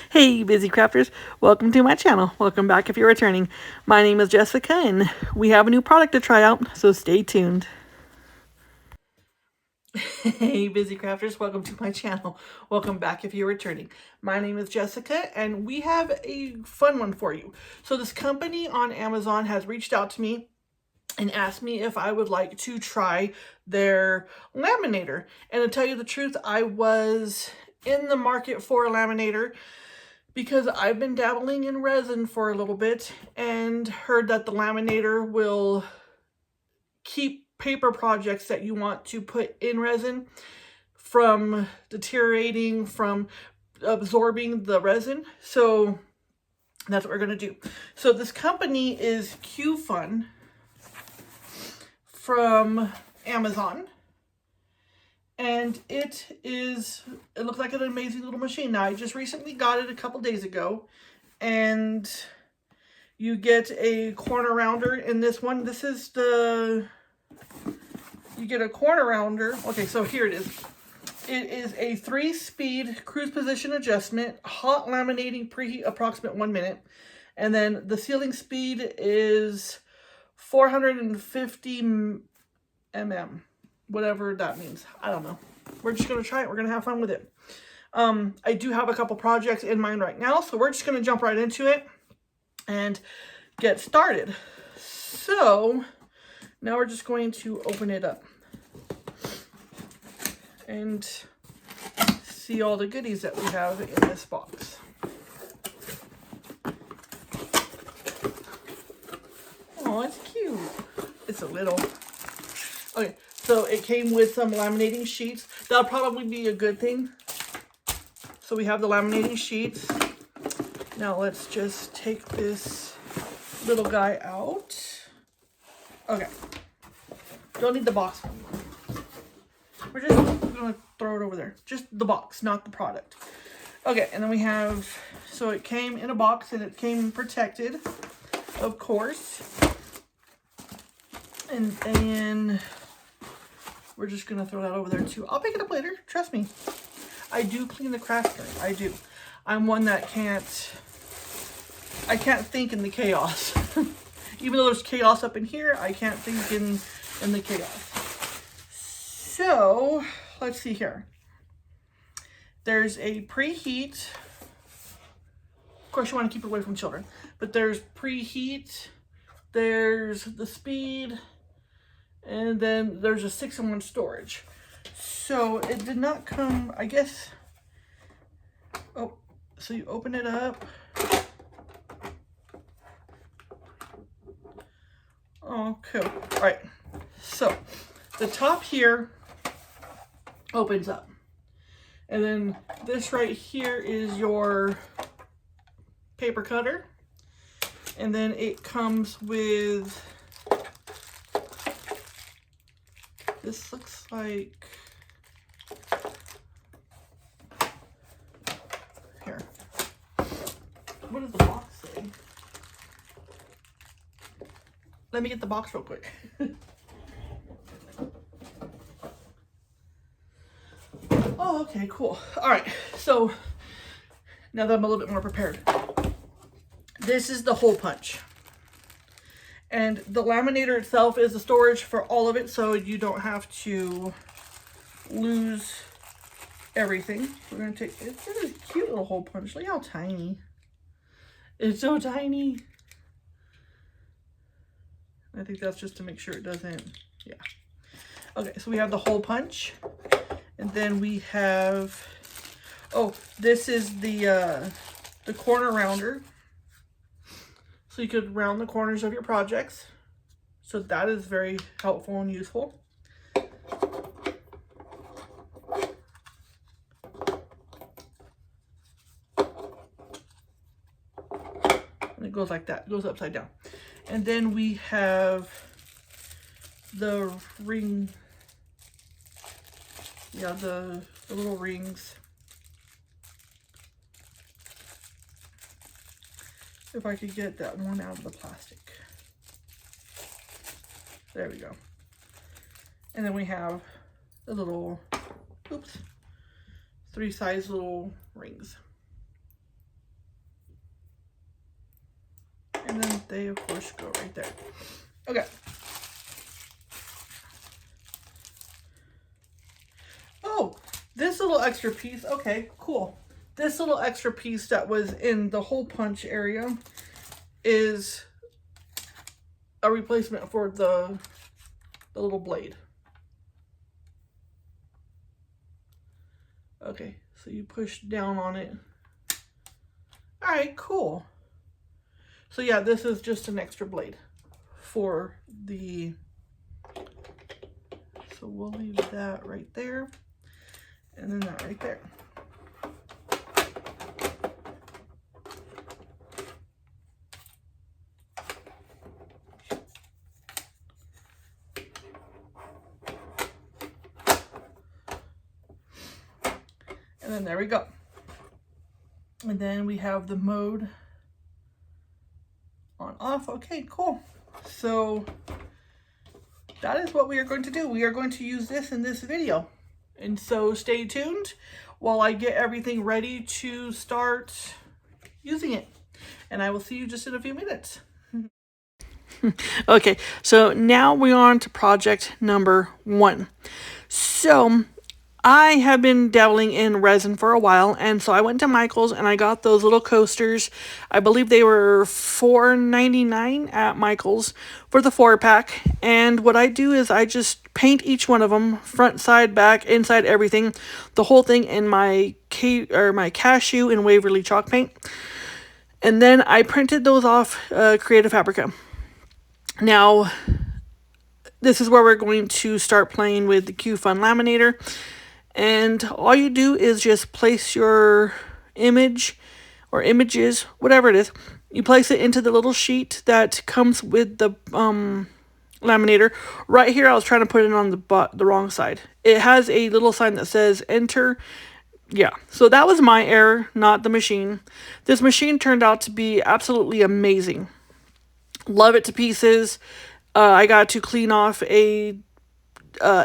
Hey busy crafters, welcome to my channel. Welcome back if you're returning. My name is Jessica and we have a new product to try out, so stay tuned. Hey busy crafters, welcome to my channel. Welcome back if you're returning. My name is Jessica and we have a fun one for you. So this company on Amazon has reached out to me and asked me if I would like to try their laminator. And to tell you the truth, I was in the market for a laminator because I've been dabbling in resin for a little bit and heard that the laminator will keep paper projects that you want to put in resin from deteriorating, from absorbing the resin. So that's what we're going to do. So this company is QFun from Amazon. And it looks like an amazing little machine. Now, I just recently got it a couple days ago. And you get a corner rounder in this one. This is you get a corner rounder. Okay, so here it is. It is a 3-speed cruise position adjustment, hot laminating, preheat approximate 1 minute. And then the sealing speed is 450 mm. Whatever that means. I don't know. We're just going to try it. We're going to have fun with it. I do have a couple projects in mind right now, so we're just going to jump right into it and get started. So now we're just going to open it up and see all the goodies that we have in this box. Oh, it's cute. It's a little... Okay, so it came with some laminating sheets. That'll probably be a good thing. So we have the laminating sheets. Now let's just take this little guy out. Okay. Don't need the box anymore. We're just going to throw it over there. Just the box, not the product. Okay, and then we have... So it came in a box and it came protected, of course. And then... we're just going to throw that over there too. I'll pick it up later. Trust me. I do clean the craft room. I do. I'm one that I can't think in the chaos. Even though there's chaos up in here, I can't think in the chaos. So, let's see here. There's a preheat. Of course, you want to keep it away from children. But there's preheat. There's the speed. And then there's a 6-in-1 storage. So it did not come, I guess. Oh, so you open it up. Oh, cool. All right. So the top here opens up. And then this right here is your paper cutter. And then it comes with... this looks like, here, what does the box say? Let me get the box real quick. Oh, okay, cool. All right, so now that I'm a little bit more prepared, this is the hole punch. And the laminator itself is the storage for all of it, so you don't have to lose everything. We're going to take, it's a cute little hole punch. Look how tiny. It's so tiny. I think that's just to make sure it doesn't, yeah. Okay, so we have the hole punch. And then we have, oh, this is the corner rounder. So you could round the corners of your projects. So that is very helpful and useful. And it goes like that. It goes upside down. And then we have the ring. Yeah, the little rings. If I could get that one out of the plastic. There we go. And then we have the little, oops, 3 size little rings. they of course go right there. Okay. Oh, this little extra piece, okay, cool. This little extra piece that was in the hole punch area is a replacement for the little blade. Okay, so you push down on it. All right, cool. So yeah, this is just an extra blade for the, so we'll leave that right there. And then that right there. And then there we go. And then we have the mode on off. Okay, cool. So that is what we are going to do. We are going to use this in this video. And so stay tuned while I get everything ready to start using it. And I will see you just in a few minutes. Okay, so now we're on to project number 1. So I have been dabbling in resin for a while, and so I went to Michael's and I got those little coasters. I believe they were $4.99 at Michael's for the 4-pack. And what I do is I just paint each one of them, front, side, back, inside, everything, the whole thing in my cashew and Waverly chalk paint. And then I printed those off Creative Fabrica. Now, this is where we're going to start playing with the QFun Laminator. And all you do is just place your image or images, whatever it is. You place it into the little sheet that comes with the laminator. Right here, I was trying to put it on the wrong side. It has a little sign that says enter. Yeah, so that was my error, not the machine. This machine turned out to be absolutely amazing. Love it to pieces. I got to clean off a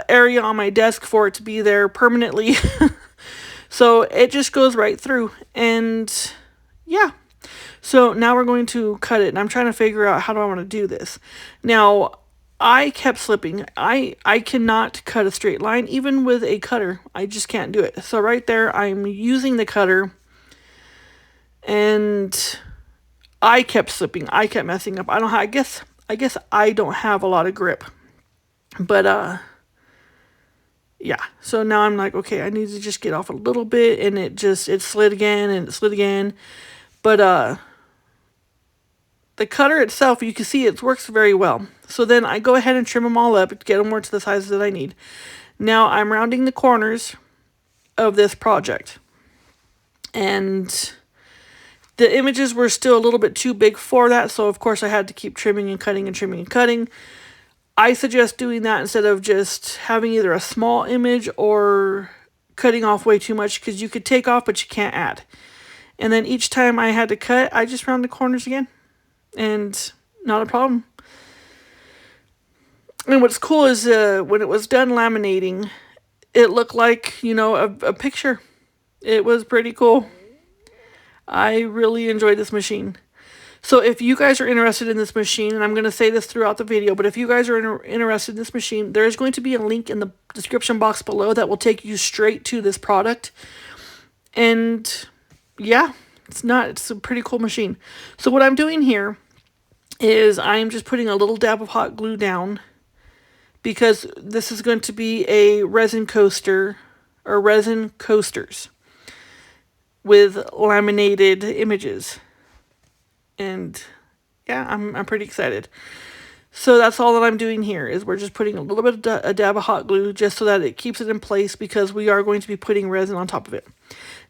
area on my desk for it to be there permanently. So it just goes right through. And yeah, so now we're going to cut it, and I'm trying to figure out how do I want to do this. Now I kept slipping. I cannot cut a straight line even with a cutter. I just can't do it. So right there I'm using the cutter, and I kept slipping. I kept messing up. I guess I don't have a lot of grip. But yeah, so now I'm like, okay, I need to just get off a little bit, and it slid again, and it slid again. But the cutter itself, you can see it works very well. So then I go ahead and trim them all up to get them more to the size that I need. Now I'm rounding the corners of this project. And the images were still a little bit too big for that, so of course I had to keep trimming and cutting and trimming and cutting. I suggest doing that instead of just having either a small image or cutting off way too much, because you could take off but you can't add. And then each time I had to cut, I just round the corners again. And not a problem. And what's cool is when it was done laminating, it looked like, you know, a picture. It was pretty cool. I really enjoyed this machine. So if you guys are interested in this machine, and I'm going to say this throughout the video, but if you guys are interested in this machine, there is going to be a link in the description box below that will take you straight to this product. And yeah, it's a pretty cool machine. So what I'm doing here is I'm just putting a little dab of hot glue down, because this is going to be a resin coaster, or resin coasters with laminated images. And yeah, I'm pretty excited. So that's all that I'm doing here, is we're just putting a little bit of a dab of hot glue just so that it keeps it in place, because we are going to be putting resin on top of it.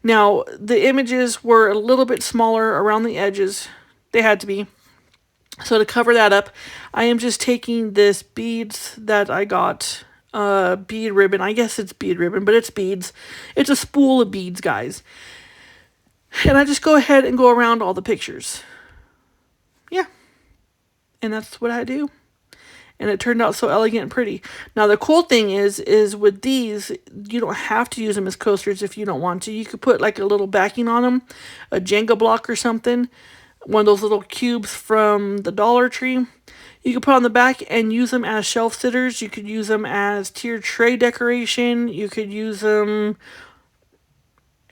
Now, the images were a little bit smaller around the edges. They had to be. So to cover that up, I am just taking this beads that I got, bead ribbon. I guess it's bead ribbon, but it's beads. It's a spool of beads, guys. And I just go ahead and go around all the pictures. Yeah. And that's what I do. And it turned out so elegant and pretty. Now, the cool thing is with these, you don't have to use them as coasters if you don't want to. You could put like a little backing on them, a Jenga block or something. one of those little cubes from the Dollar Tree. You could put on the back and use them as shelf sitters. You could use them as tiered tray decoration. You could use them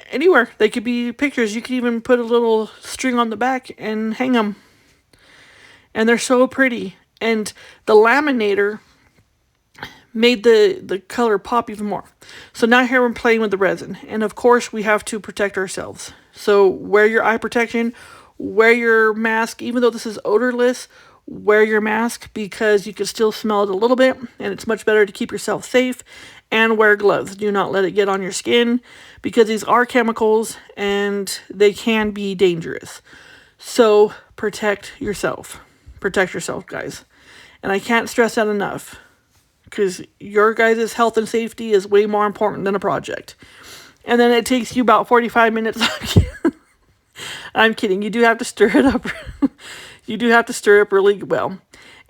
anywhere. They could be pictures. You could even put a little string on the back and hang them. And they're so pretty. And the laminator made the color pop even more. So now here we're playing with the resin. And of course we have to protect ourselves. So wear your eye protection, wear your mask, even though this is odorless, wear your mask because you can still smell it a little bit, and it's much better to keep yourself safe. And wear gloves. Do not let it get on your skin because these are chemicals and they can be dangerous. So protect yourself. Protect yourself, guys. And I can't stress that enough because your guys' health and safety is way more important than a project. And then it takes you about 45 minutes. I'm kidding. You do have to stir it up. You do have to stir it up really well.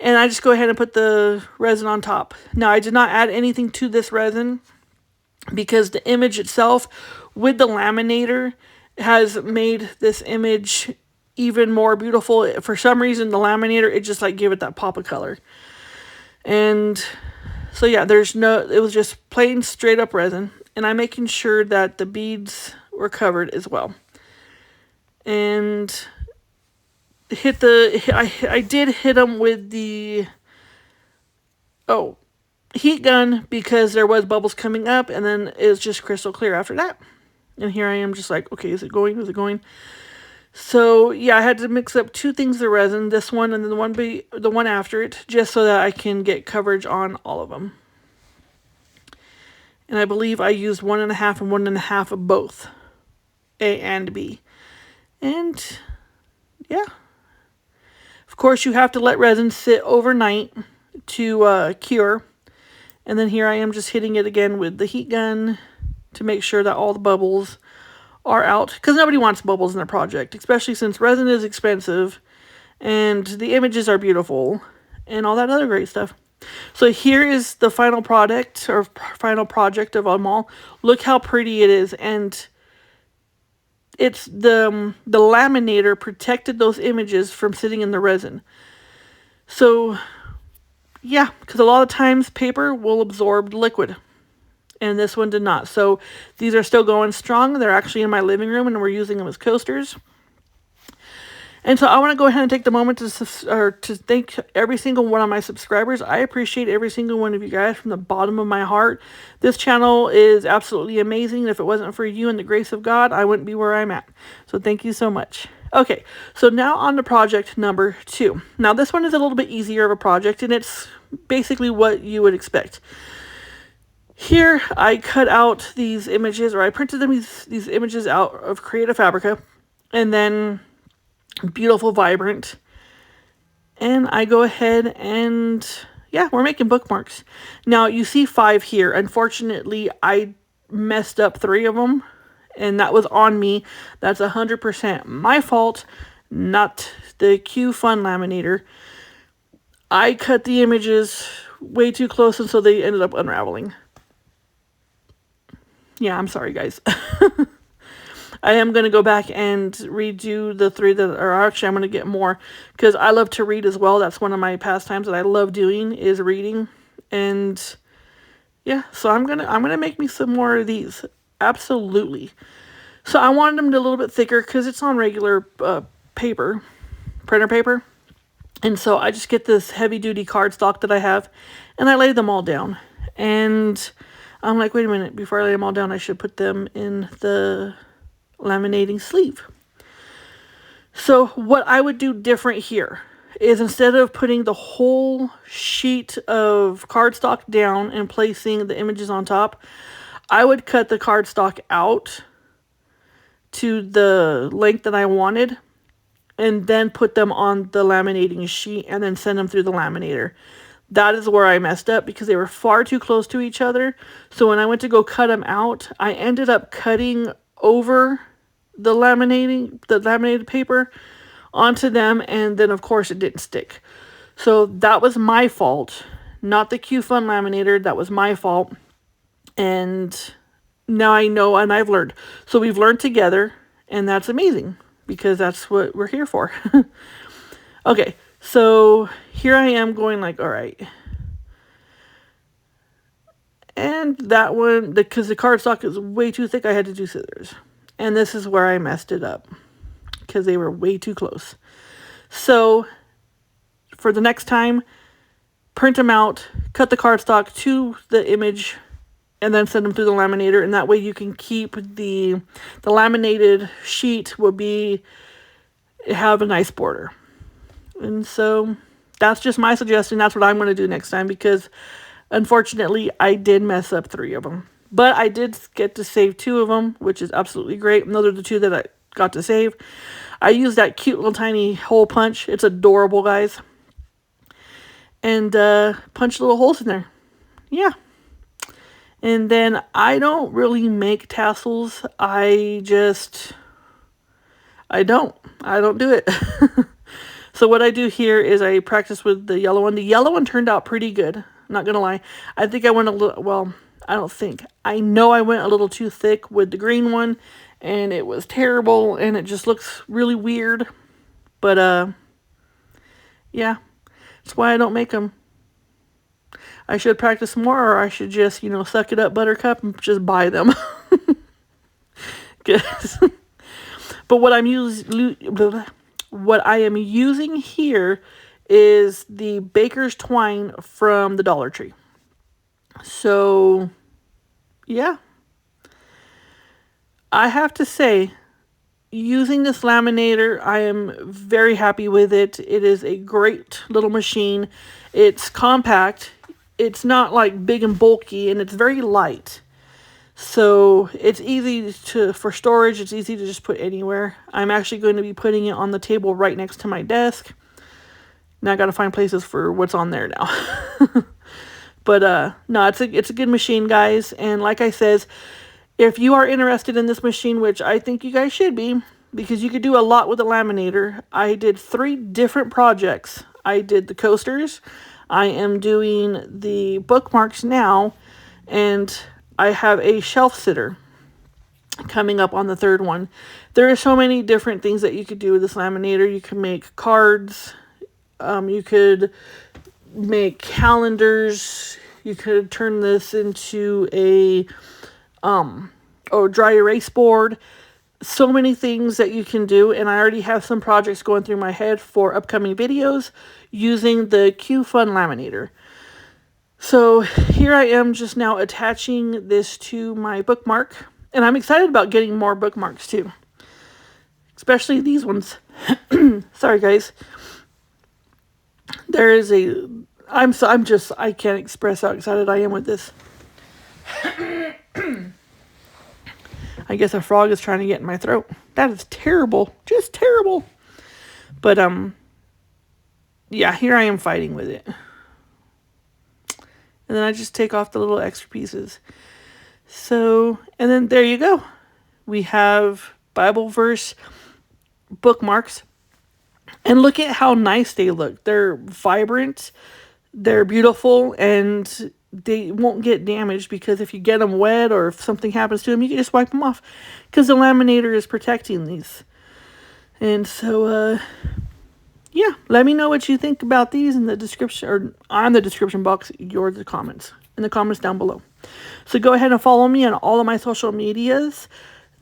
And I just go ahead and put the resin on top. Now, I did not add anything to this resin because the image itself with the laminator has made this image even more beautiful. For some reason, the laminator, it just like gave it that pop of color. And so yeah, it was just plain straight up resin. And I'm making sure that the beads were covered as well. And I did hit them with the heat gun because there was bubbles coming up, and then it was just crystal clear after that. And here I am just like, okay, is it going? Is it going? So yeah, I had to mix up two things of resin, this one and then the one after it, just so that I can get coverage on all of them. And I believe I used 1.5 and 1.5 of both, A and B. And yeah. Of course, you have to let resin sit overnight to cure. And then here I am just hitting it again with the heat gun to make sure that all the bubbles are out. Because nobody wants bubbles in their project, especially since resin is expensive and the images are beautiful and all that other great stuff. So here is the final product or final project of them all. Look how pretty it is. And it's the laminator protected those images from sitting in the resin. So yeah, because a lot of times paper will absorb liquid, and this one did not. So these are still going strong. They're actually in my living room, and we're using them as coasters. And so I want to go ahead and take the moment to thank every single one of my subscribers. I appreciate every single one of you guys from the bottom of my heart. This channel is absolutely amazing. If it wasn't for you and the grace of God, I wouldn't be where I'm at. So thank you so much. Okay, so now on to project number 2. Now this one is a little bit easier of a project, and it's basically what you would expect. Here I cut out these images, or I printed them these images out of Creative Fabrica, and then beautiful, vibrant, and I go ahead and yeah, we're making bookmarks. Now you see 5 here. Unfortunately, I messed up 3 of them, and that was on me. That's 100% my fault, not the QFun laminator. I cut the images way too close, and so they ended up unraveling. Yeah, I'm sorry, guys. I am going to go back and redo the 3 that are actually, I'm going to get more because I love to read as well. That's one of my pastimes that I love doing is reading. And yeah, so I'm going to make me some more of these. Absolutely. So I wanted them a little bit thicker because it's on regular paper, printer paper. And so I just get this heavy duty cardstock that I have and I lay them all down. And I'm like, wait a minute, before I lay them all down, I should put them in the laminating sleeve. So what I would do different here is instead of putting the whole sheet of cardstock down and placing the images on top, I would cut the cardstock out to the length that I wanted and then put them on the laminating sheet and then send them through the laminator. That is where I messed up because they were far too close to each other. So when I went to go cut them out, I ended up cutting over the laminated paper onto them, and then of course it didn't stick. So that was my fault, not the QFun laminator. That was my fault. And now I know, and I've learned. So we've learned together, and that's amazing. because that's what we're here for. Okay, so here I am going like, all right. And that one, because the cardstock is way too thick, I had to do scissors. And this is where I messed it up, because they were way too close. So for the next time, print them out, cut the cardstock to the image, and then send them through the laminator. And that way you can keep the laminated sheet will have a nice border. And so that's just my suggestion. That's what I'm going to do next time, because unfortunately I did mess up 3 of them. But I did get to save 2 of them, which is absolutely great. And those are the 2 that I got to save. I used that cute little tiny hole punch. It's adorable, guys. And punch little holes in there. Yeah. And then I don't really make tassels. I don't do it. So what I do here is I practice with the yellow one. The yellow one turned out pretty good. Not going to lie. I think I went a little, well, I don't think. I know I went a little too thick with the green one, and it was terrible, and it just looks really weird. But, yeah, that's why I don't make them. I should practice more, or I should just, suck it up, buttercup, and just buy them. But what I am using here is the baker's twine from the Dollar Tree. So, yeah. I have to say, using this laminator, I am very happy with it. It is a great little machine. It's compact. It's not like big and bulky, and it's very light. So it's easy for storage. It's easy to just put anywhere. I'm actually going to be putting it on the table right next to my desk. Now I got to find places for what's on there now. But no, it's a good machine, guys. And like I says, if you are interested in this machine, which I think you guys should be, because you could do a lot with a laminator. I did 3 different projects. I did the coasters. I am doing the bookmarks now, and I have a shelf sitter coming up on the 3rd one. There are so many different things that you could do with this laminator. You can make cards. You could make calendars. You could turn this into a dry erase board. So many things that you can do, and I already have some projects going through my head for upcoming videos using the QFun laminator. So here I am just now attaching this to my bookmark, and I'm excited about getting more bookmarks too, especially these ones. Sorry guys. There is I can't express how excited I am with this. I guess a frog is trying to get in my throat. That is terrible. Just terrible. But, yeah, here I am fighting with it. And then I just take off the little extra pieces. So, and then there you go. We have Bible verse bookmarks. And look at how nice they look. They're vibrant. They're beautiful. And they won't get damaged, because if you get them wet or if something happens to them, you can just wipe them off, because the laminator is protecting these. And so, yeah, let me know what you think about these in the description, or on the description box, in the comments down below. So go ahead and follow me on all of my social medias.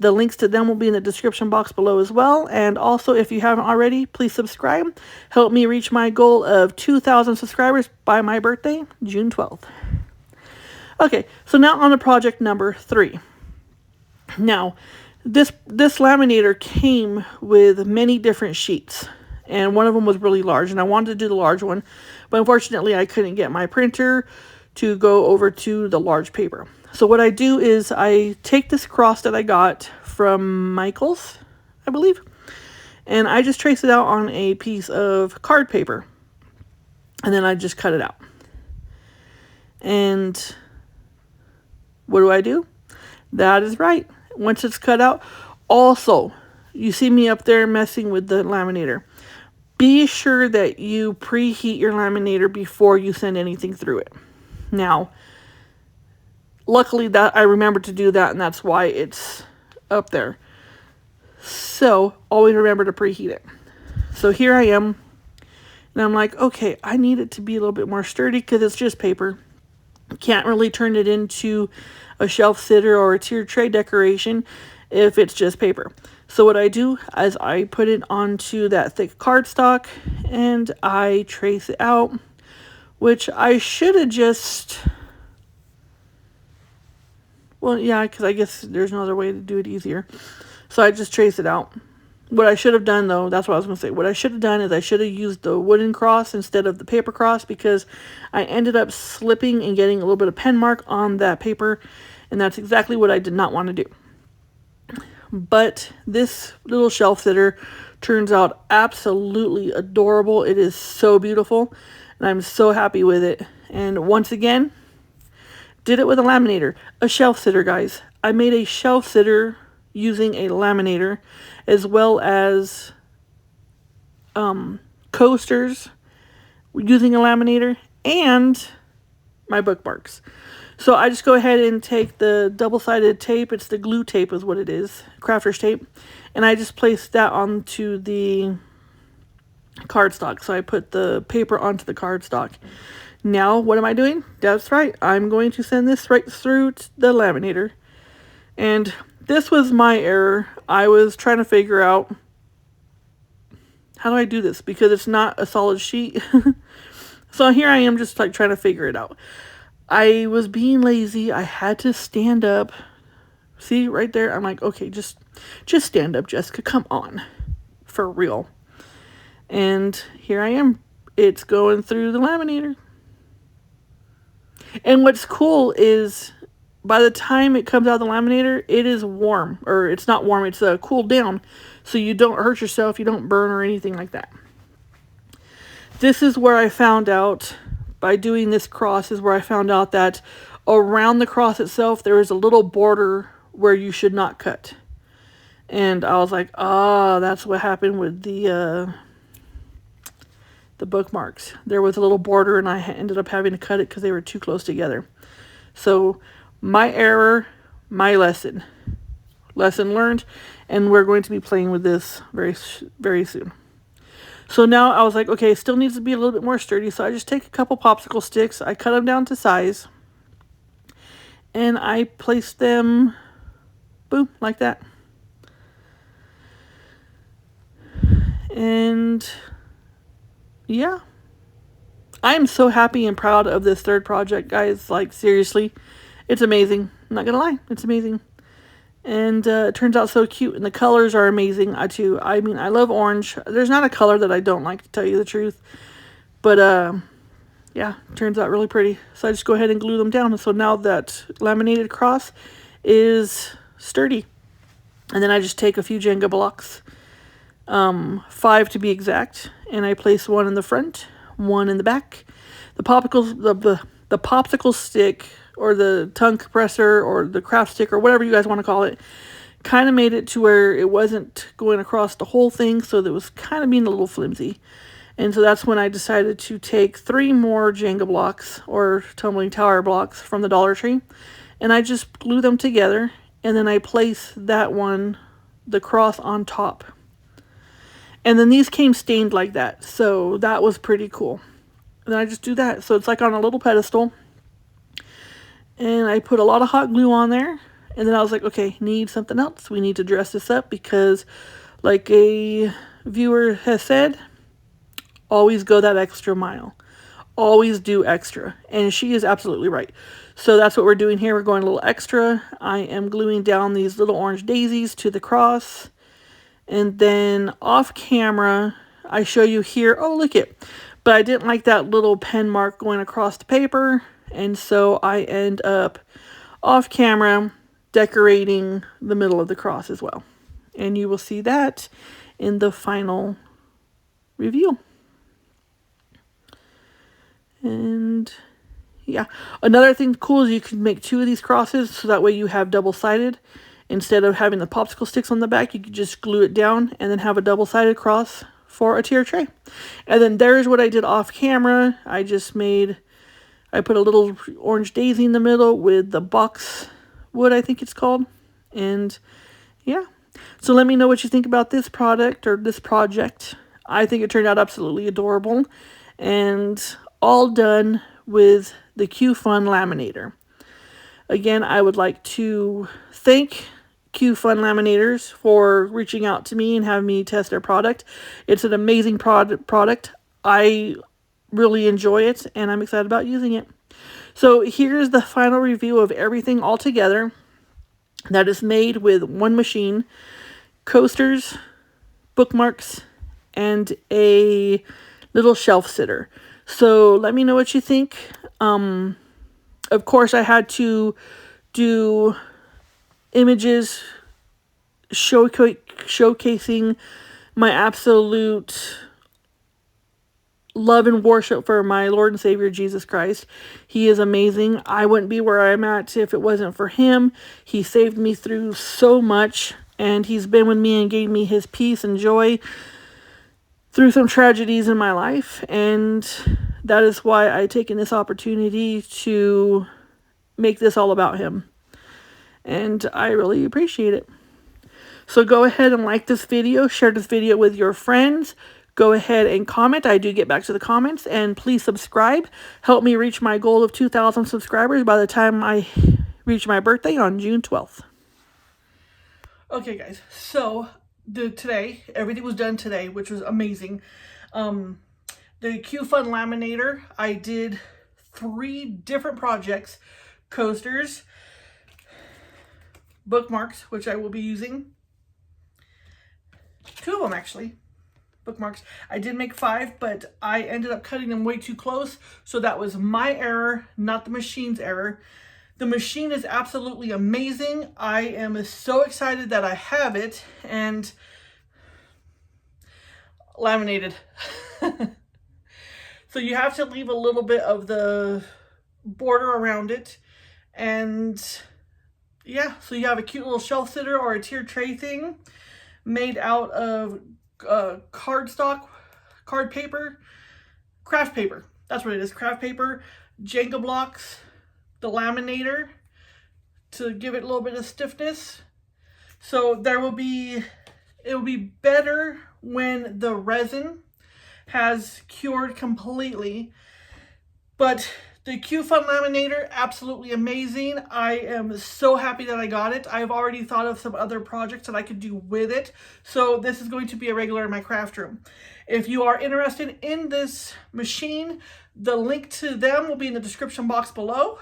The links to them will be in the description box below as well. And also, if you haven't already, please subscribe. Help me reach my goal of 2,000 subscribers by my birthday, June 12th. Okay, so now on to project number 3. Now, this laminator came with many different sheets, and one of them was really large, and I wanted to do the large one, but unfortunately I couldn't get my printer to go over to the large paper. So what I do is I take this cross that I got from Michael's, I believe, and I just trace it out on a piece of card paper, and then I just cut it out. And what do? That is right. Once it's cut out, also, you see me up there messing with the laminator. Be sure that you preheat your laminator before you send anything through it. Now, luckily that I remembered to do that, and that's why it's up there. So always remember to preheat it. So here I am, and I'm like, okay, I need it to be a little bit more sturdy because it's just paper. Can't really turn it into a shelf sitter or a tiered tray decoration if it's just paper. So what I do is I put it onto that thick cardstock and I trace it out, which I should have just, well, yeah, because I guess there's no other way to do it easier. So I just trace it out. What I should have done, though, that's what I was going to say. What I should have done is I should have used the wooden cross instead of the paper cross, because I ended up slipping and getting a little bit of pen mark on that paper, and that's exactly what I did not want to do. But this little shelf sitter turns out absolutely adorable. It is so beautiful, and I'm so happy with it. And once again, did it with a laminator. A shelf sitter, guys. I made a shelf sitter using a laminator, as well as coasters using a laminator, and my bookmarks. So I just go ahead and take the double-sided tape. It's the glue tape is what it is, crafter's tape, and I just place that onto the cardstock. So I put the paper onto the cardstock. Now what am I doing? That's right, I'm going to send this right through the laminator. And this was my error. I was trying to figure out, how do I do this? Because it's not a solid sheet. So here I am just like trying to figure it out. I was being lazy. I had to stand up. See right there? I'm like, okay, just stand up, Jessica. Come on. For real. And here I am. It's going through the laminator. And what's cool is by the time it comes out of the laminator, it is warm. Or it's not warm, it's cooled down. So you don't hurt yourself, you don't burn or anything like that. This is where I found out, by doing this cross, is where I found out that around the cross itself, there is a little border where you should not cut. And I was like, ah, that's what happened with the bookmarks. There was a little border and I ended up having to cut it because they were too close together. So my error, my lesson. Lesson learned, and we're going to be playing with this very, very soon. So now I was like, okay, it still needs to be a little bit more sturdy, so I just take a couple popsicle sticks, I cut them down to size, and I place them, boom, like that. And yeah, I'm so happy and proud of this third project, guys. Like, seriously, it's amazing. I'm not gonna lie, it's amazing. And it turns out so cute, and the colors are amazing too. I mean, I love orange. There's not a color that I don't like, to tell you the truth. But yeah, turns out really pretty. So I just go ahead and glue them down. So now that laminated cross is sturdy. And then I just take a few Jenga blocks, 5 to be exact, and I place one in the front, one in the back. The popsicle stick, or the tongue compressor, or the craft stick, or whatever you guys want to call it, kind of made it to where it wasn't going across the whole thing, so that it was kind of being a little flimsy. And so that's when I decided to take 3 more Jenga blocks, or tumbling tower blocks, from the Dollar Tree, and I just glue them together, and then I place that one, the cross, on top. And then these came stained like that, so that was pretty cool. And then I just do that, so it's like on a little pedestal. And I put a lot of hot glue on there. And then I was like, okay, need something else. We need to dress this up because, like a viewer has said, always go that extra mile. Always do extra. And she is absolutely right. So that's what we're doing here. We're going a little extra. I am gluing down these little orange daisies to the cross. And then off camera, I show you here. Oh, look it. But I didn't like that little pen mark going across the paper. And so I end up off camera decorating the middle of the cross as well. And you will see that in the final review. And yeah, another thing cool is you can make 2 of these crosses, so that way you have double-sided. Instead of having the popsicle sticks on the back, you can just glue it down and then have a double-sided cross for a tier tray. And then there's what I did off camera. I put a little orange daisy in the middle with the box wood, I think it's called. And yeah, So let me know what you think about this product or this project. I think it turned out absolutely adorable, and all done with the QFun Laminator. Again, I would like to thank QFun Laminators for reaching out to me and having me test their product. It's an amazing product. I really enjoy it, and I'm excited about using it. So here's the final review of everything all together that is made with one machine: coasters, bookmarks, and a little shelf sitter. So let me know what you think. Of course, I had to do images showcasing my absolute love and worship for my Lord and Savior Jesus Christ. He is amazing. I wouldn't be where I'm at if it wasn't for him. He saved me through so much, and he's been with me and gave me his peace and joy through some tragedies in my life, and that is why I've taken this opportunity to make this all about him, and I really appreciate it. So go ahead and like this video, share this video with your friends, go ahead and comment. I do get back to the comments, and please subscribe. Help me reach my goal of 2,000 subscribers by the time I reach my birthday on June 12th. Okay guys, so today, everything was done today, which was amazing. The QFun Laminator, I did 3 different projects: coasters, bookmarks, which I will be using, 2 of them actually, bookmarks. I did make 5, but I ended up cutting them way too close, so that was my error, not the machine's error. The machine is absolutely amazing. I am so excited that I have it, and laminated. So you have to leave a little bit of the border around it, and yeah, so you have a cute little shelf sitter or a tier tray thing made out of cardstock, card paper, craft paper. That's what it is, craft paper, Jenga blocks, the laminator to give it a little bit of stiffness. So it will be better when the resin has cured completely. But the QFun Laminator, absolutely amazing. I am so happy that I got it. I've already thought of some other projects that I could do with it. So this is going to be a regular in my craft room. If you are interested in this machine, the link to them will be in the description box below.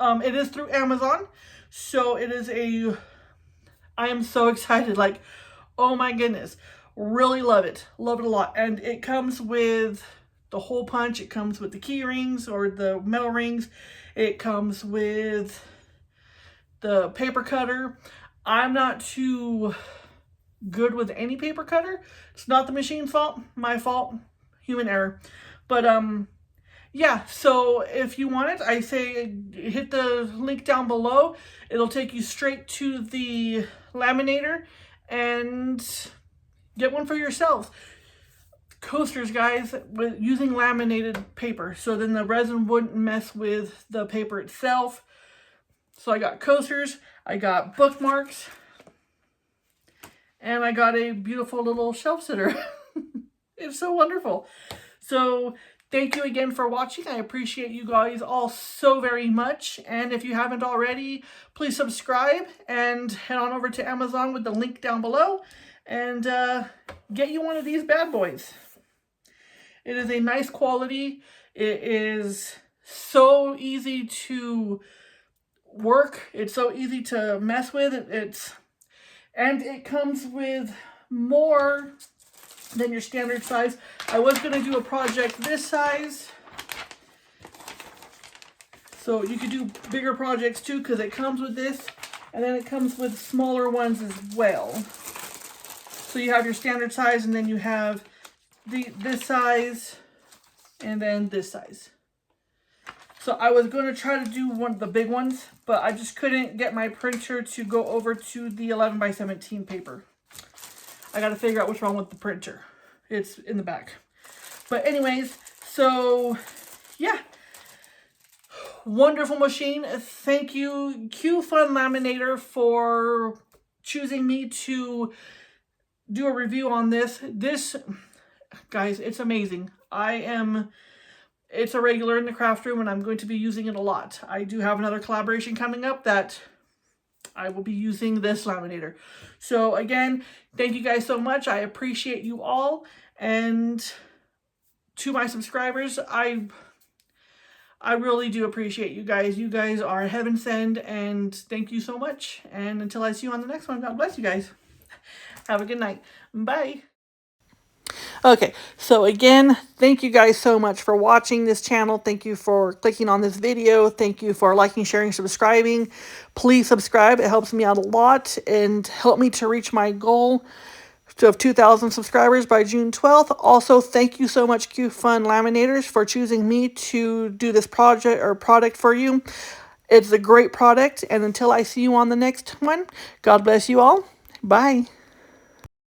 It is through Amazon. So it is I am so excited. Like, oh my goodness. Really love it. Love it a lot. And it comes with the hole punch. It comes with the key rings or the metal rings. It comes with the paper cutter. I'm not too good with any paper cutter. It's not the machine's fault. My fault. Human error. But yeah, so if you want it, I say hit the link down below. It'll take you straight to the laminator and get one for yourselves. Coasters, guys, with using laminated paper, so then the resin wouldn't mess with the paper itself. So I got coasters, I got bookmarks, and I got a beautiful little shelf sitter. It's so wonderful. So thank you again for watching. I appreciate you guys all so very much. And if you haven't already, please subscribe and head on over to Amazon with the link down below and get you one of these bad boys. It is a nice quality. It is so easy to work. It's so easy to mess with. And it comes with more than your standard size. I was going to do a project this size, so you could do bigger projects too, because it comes with this, and then it comes with smaller ones as well. So you have your standard size, and then you have this size, and then this size. So I was going to try to do one of the big ones, but I just couldn't get my printer to go over to the 11x17 paper. I got to figure out what's wrong with the printer. It's in the back. But anyways, so yeah. Wonderful machine. Thank you, QFun Laminator, for choosing me to do a review on this. This, guys, it's amazing. It's a regular in the craft room, and I'm going to be using it a lot. I do have another collaboration coming up that I will be using this laminator. So again, thank you guys so much. I appreciate you all. And to my subscribers, I really do appreciate you guys. You guys are heaven sent, and thank you so much. And until I see you on the next one, God bless you guys. Have a good night. Bye. Okay, so again, thank you guys so much for watching this channel. Thank you for clicking on this video. Thank you for liking, sharing, subscribing. Please subscribe. It helps me out a lot and help me to reach my goal of 2,000 subscribers by June 12th. Also, thank you so much, QFun Laminators, for choosing me to do this project or product for you. It's a great product, and until I see you on the next one, God bless you all. Bye.